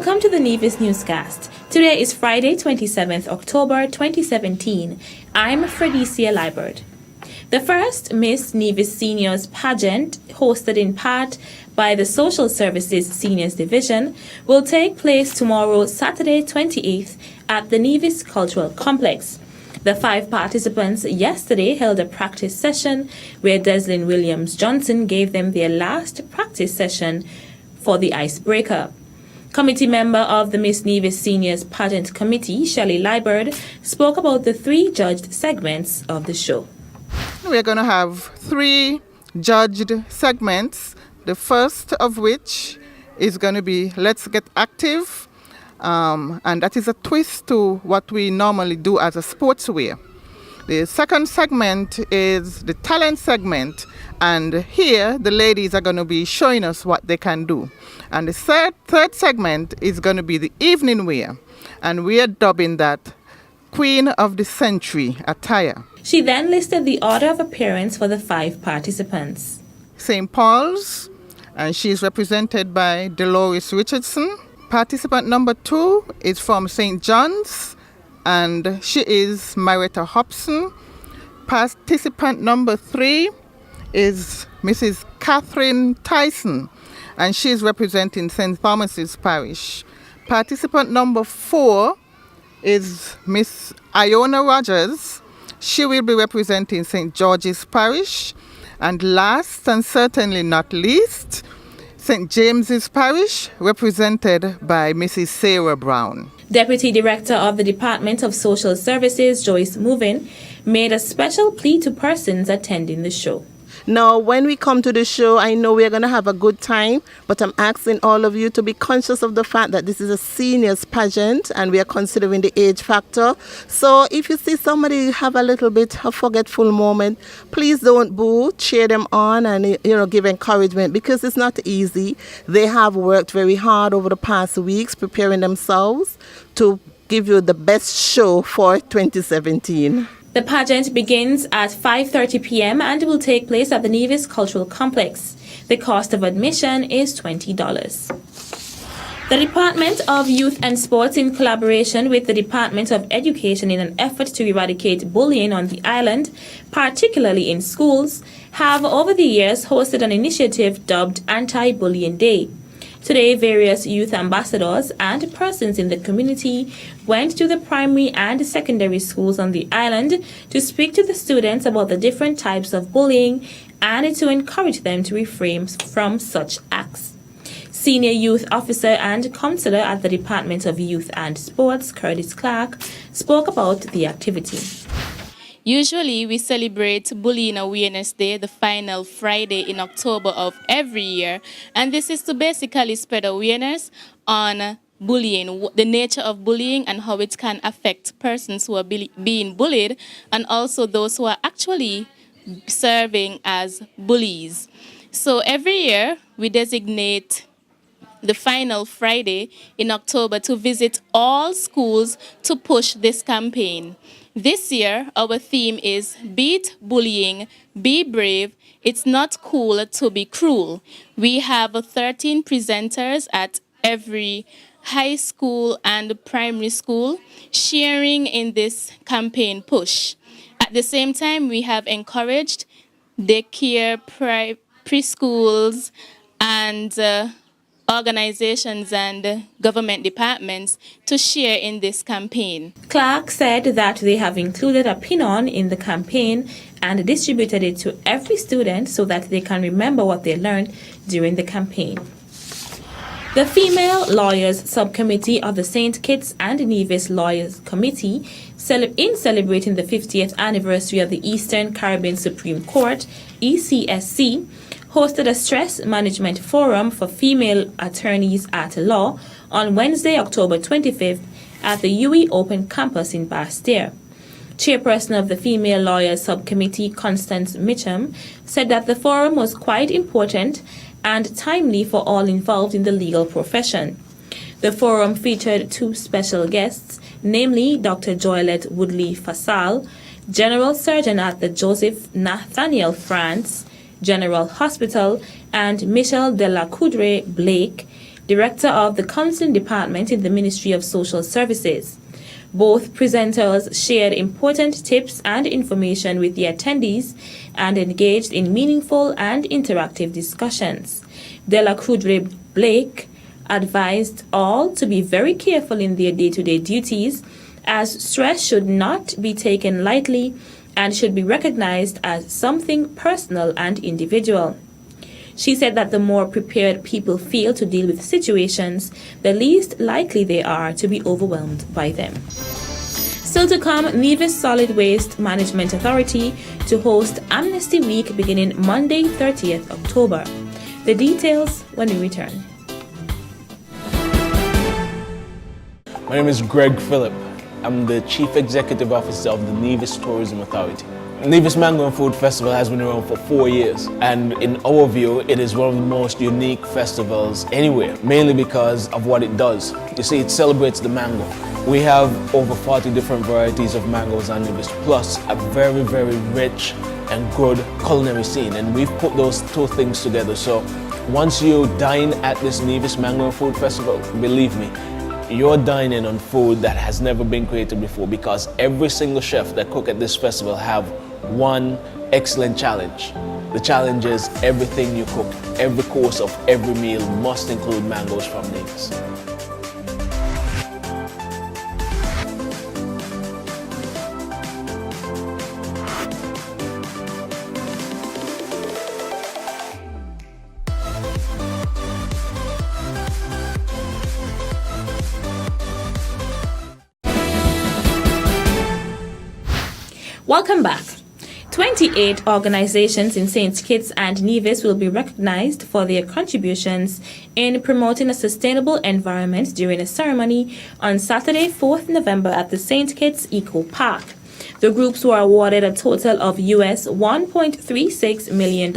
Welcome to the Nevis Newscast. Today is Friday, 27th October 2017. I'm Fredicia Liebert. The first Miss Nevis Seniors pageant, hosted in part by the Social Services Seniors Division, will take place tomorrow, Saturday 28th, at the Nevis Cultural Complex. The 5 participants yesterday held a practice session where Deslyn Williams-Johnson gave them their last practice session for the icebreaker. Committee member of the Miss Nevis Seniors Pageant Committee, Shelley Liebert, spoke about the 3 judged segments of the show. We're going to have 3 judged segments, the first of which is going to be Let's Get Active, and that is a twist to what we normally do as a sportswear. The second segment is the talent segment, and here the ladies are going to be showing us what they can do. And the third segment is going to be the evening wear, and we are dubbing that Queen of the Century attire. She then listed the order of appearance for the 5 participants. St. Paul's, and she is represented by Dolores Richardson. Participant number 2 is from St. John's, and she is Marietta Hobson. Participant number 3 is Mrs. Catherine Tyson, and she is representing St. Thomas's Parish. Participant number 4 is Miss Iona Rogers. She will be representing St. George's Parish. And last and certainly not least, St. James's Parish, represented by Mrs. Sarah Brown. Deputy Director of the Department of Social Services, Joyce Movin, made a special plea to persons attending the show. Now, when we come to the show, I know we're going to have a good time, but I'm asking all of you to be conscious of the fact that this is a seniors pageant and we are considering the age factor. So if you see somebody have a little bit of forgetful moment, please don't boo, cheer them on and, give encouragement, because it's not easy. They have worked very hard over the past weeks preparing themselves to give you the best show for 2017. The pageant begins at 5:30 p.m. and will take place at the Nevis Cultural Complex. The cost of admission is $20. The Department of Youth and Sports, in collaboration with the Department of Education in an effort to eradicate bullying on the island, particularly in schools, have over the years hosted an initiative dubbed Anti-Bullying Day. Today, various youth ambassadors and persons in the community went to the primary and secondary schools on the island to speak to the students about the different types of bullying and to encourage them to refrain from such acts. Senior Youth Officer and Counselor at the Department of Youth and Sports, Curtis Clark, spoke about the activity. Usually, we celebrate Bullying Awareness Day, the final Friday in October of every year, and this is to basically spread awareness on bullying, the nature of bullying and how it can affect persons who are being bullied, and also those who are actually serving as bullies. So every year, we designate the final Friday in October to visit all schools to push this campaign. This year, our theme is Beat Bullying, Be Brave, It's Not Cool to Be Cruel. We have 13 presenters at every high school and primary school sharing in this campaign push. At the same time, we have encouraged daycare, preschools, and organizations and government departments to share in this campaign. Clark said that they have included a pin-on in the campaign and distributed it to every student so that they can remember what they learned during the campaign. The Female Lawyers Subcommittee of the St. Kitts and Nevis Lawyers Committee, in celebrating the 50th anniversary of the Eastern Caribbean Supreme Court, ECSC, hosted a stress management forum for female attorneys at law on Wednesday, October 25th at the UE Open Campus in Basse-Terre. Chairperson of the Female Lawyers Subcommittee, Constance Mitchum, said that the forum was quite important and timely for all involved in the legal profession. The forum featured 2 special guests, namely Dr. Joylette Woodley Fassal, General Surgeon at the Joseph Nathaniel France General Hospital, and Michelle de la Coudray Blake, Director of the Counseling Department in the Ministry of Social Services. Both presenters shared important tips and information with the attendees and engaged in meaningful and interactive discussions. Della Crudre Blake advised all to be very careful in their day-to-day duties, as stress should not be taken lightly and should be recognized as something personal and individual. She said that the more prepared people feel to deal with situations, the least likely they are to be overwhelmed by them. Still to come, Nevis Solid Waste Management Authority to host Amnesty Week beginning Monday, 30th October. The details when we return. My name is Greg Phillip. I'm the Chief Executive Officer of the Nevis Tourism Authority. Nevis Mango and Food Festival has been around for 4 years, and in our view, it is one of the most unique festivals anywhere, mainly because of what it does. You see, it celebrates the mango. We have over 40 different varieties of mangoes on Nevis, plus a very, very rich and good culinary scene, and we've put those two things together. So once you dine at this Nevis Mango and Food Festival, believe me, you're dining on food that has never been created before, because every single chef that cook at this festival have one excellent challenge. The challenge is everything you cook, every course of every meal must include mangoes from Nevis. Welcome back. 28 organizations in St. Kitts and Nevis will be recognized for their contributions in promoting a sustainable environment during a ceremony on Saturday, 4th November at the St. Kitts Eco Park. The groups were awarded a total of US $1.36 million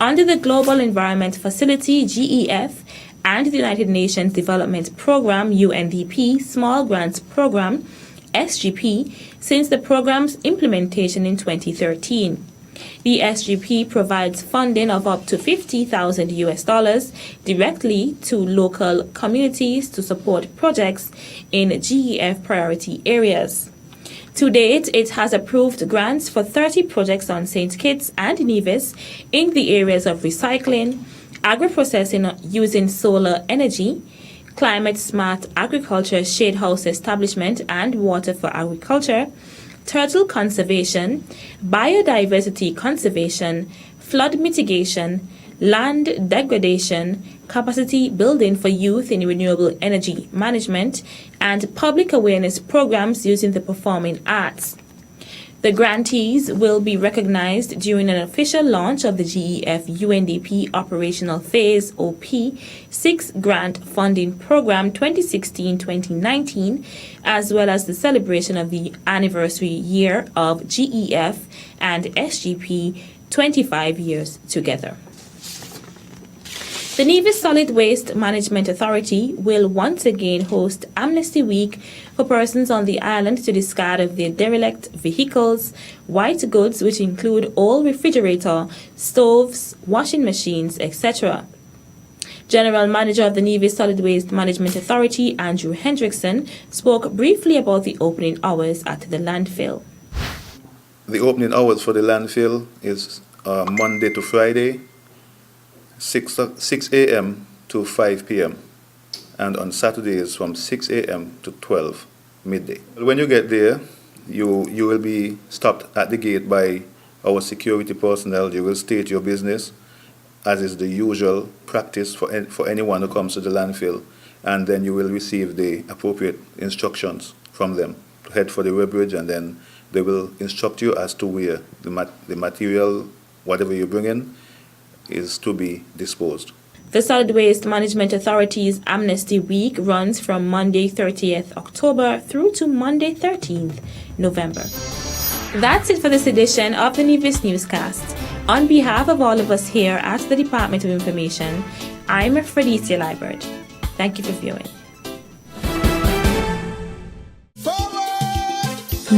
under the Global Environment Facility GEF and the United Nations Development Program UNDP Small Grants Program SGP since the program's implementation in 2013. The SGP provides funding of up to $50,000 directly to local communities to support projects in GEF priority areas. To date, it has approved grants for 30 projects on St. Kitts and Nevis in the areas of recycling, agri-processing using solar energy, climate-smart agriculture shade house establishment and water for agriculture, turtle conservation, biodiversity conservation, flood mitigation, land degradation, capacity building for youth in renewable energy management, and public awareness programs using the performing arts. The grantees will be recognized during an official launch of the GEF UNDP Operational Phase OP 6 Grant Funding Program 2016-2019, as well as the celebration of the anniversary year of GEF and SGP 25 years together. The Nevis Solid Waste Management Authority will once again host Amnesty Week for persons on the island to discard of their derelict vehicles, white goods which include old refrigerator, stoves, washing machines, etc. General Manager of the Nevis Solid Waste Management Authority, Andrew Hendrickson, spoke briefly about the opening hours at the landfill. The opening hours for the landfill is Monday to Friday, 6 a.m. to 5 p.m. and on Saturdays from 6 a.m. to 12 midday. When you get there, you will be stopped at the gate by our security personnel. You will state your business, as is the usual practice for anyone who comes to the landfill, and then you will receive the appropriate instructions from them to head for the river bridge, and then they will instruct you as to where the material, whatever you bring in, is to be disposed. The Solid Waste Management Authority's Amnesty Week runs from Monday 30th October through to Monday 13th November. That's it for this edition of the Nevis Newscast. On behalf of all of us here at the Department of Information, I'm Fredicia Liebert. Thank you for viewing.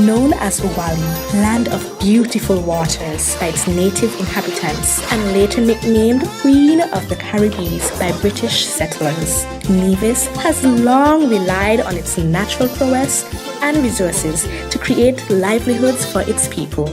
known as Uwali, land of beautiful waters by its native inhabitants, and later nicknamed Queen of the Caribbean by British settlers. Nevis has long relied on its natural prowess and resources to create livelihoods for its people.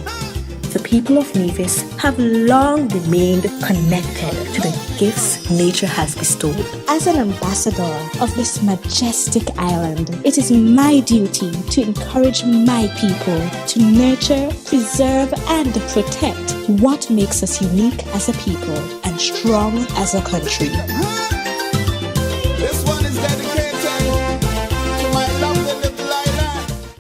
The people of Nevis have long remained connected to the gifts nature has bestowed. As an ambassador of this majestic island, it is my duty to encourage my people to nurture, preserve, and protect what makes us unique as a people and strong as a country.